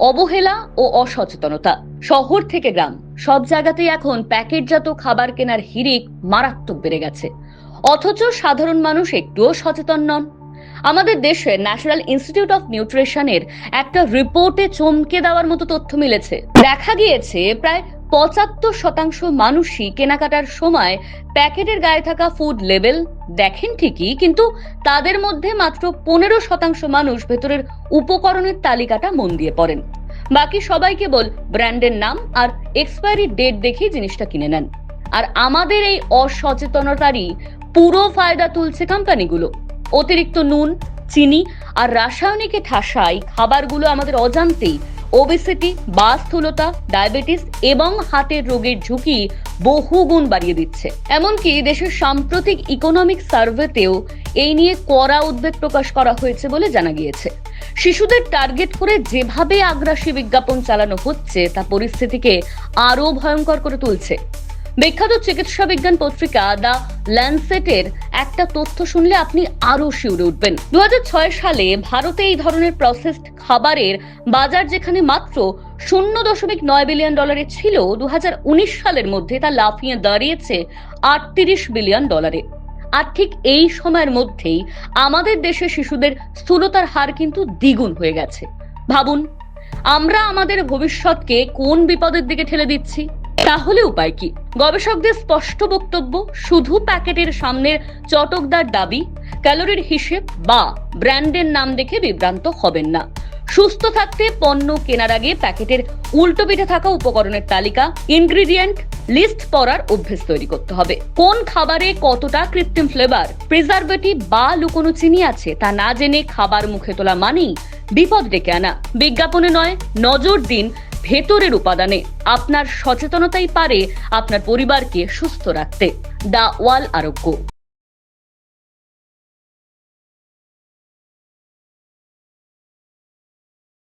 অবহেলা ও অসচেতনতা। শহর থেকে গ্রাম সব জায়গাতেই এখন প্যাকেটজাত খাবার কেনার হিড়িক মারাত্মক বেড়ে গেছে, অথচ সাধারণ মানুষ একটুও সচেতন নন। আমাদের দেশে ন্যাশনাল ইনস্টিটিউট অফ নিউট্রিশনের একটা রিপোর্টে চমকে দেওয়ার মতো তথ্য মিলেছে। দেখা গিয়েছে প্রায় ৭৫% মানুষই কেনাকাটার সময় প্যাকেটের গায়ে থাকা ফুড লেবেল দেখেন ঠিকই, কিন্তু তাদের মধ্যে মাত্র ১৫% মানুষ ভেতরের উপকরণের তালিকাটা মন দিয়ে পড়েন। বাকি সবাই কেবল ব্র্যান্ডের নাম আর এক্সপায়ারি ডেট দেখেই জিনিসটা কিনে নেন। আর আমাদের এই অসচেতনতারই পুরো ফায়দা তুলছে কোম্পানিগুলো। অতিরিক্ত নুন, চিনি আর রাসায়নিকে ঠাসায় খাবারগুলো আমাদের অজান্তেই ওবেসিটি বা স্থূলতা, ডায়াবেটিস এবং হার্টের রোগের ঝুঁকি বহুগুণ বাড়িয়ে দিচ্ছে। এমনকি দেশের সাম্প্রতিক ইকোনমিক সার্ভেতেও এই নিয়ে কড়া উদ্বেগ প্রকাশ করা হয়েছে বলে জানা গিয়েছে। শিশুদের টার্গেট করে যেভাবে আগ্রাসী বিজ্ঞাপন চালানো হচ্ছে তা পরিস্থিতিকে আরো ভয়ঙ্কর করে তুলছে। বিখ্যাত চিকিৎসা বিজ্ঞান পত্রিকা দ্য ল্যান্সেটের একটা তথ্য শুনলে আপনি আরো শিউরে উঠবেন। ২০০৬ সালে ভারতে এই ধরনের প্রসেসড খাবারের বাজার যেখানে মাত্র $0.৯ বিলিয়ন ছিল, ২০১৯ সালের মধ্যে তা লাফিয়ে দাঁড়িয়েছে $৩৮ বিলিয়ন। আর ঠিক এই সময়ের মধ্যেই আমাদের দেশে শিশুদের স্থূলতার হার কিন্তু দ্বিগুণ হয়ে গেছে। ভাবুন, আমরা আমাদের ভবিষ্যৎকে কোন বিপদের দিকে ঠেলে দিচ্ছি। তাহলে উপায় কি? গবেষকদের স্পষ্ট বক্তব্য, শুধু প্যাকেটের সামনের চটকদার দাবি, ক্যালোরির হিসেব বা ব্র্যান্ডের নাম দেখে বিভ্রান্ত হবেন না। সুস্থ থাকতে পণ্য কেনার আগে প্যাকেটের উল্টো পিঠে থাকা উপকরণের তালিকা, ইনগ্রেডিয়েন্ট লিস্ট পড়ার অভ্যেস তৈরি করতে হবে। কোন খাবারে কতটা কৃত্রিম ফ্লেভার, প্রিজারভেটিভ বা লুকোনো চিনি আছে তা না জেনে খাবার মুখে তোলা মানেই বিপদ ডেকে আনা। বিজ্ঞাপনে নয়, নজর দিন ভেতরের উপাদানে। আপনার সচেতনতাই পারে আপনার পরিবারকে সুস্থ রাখতে। দ্য ওয়াল আরোগ্য।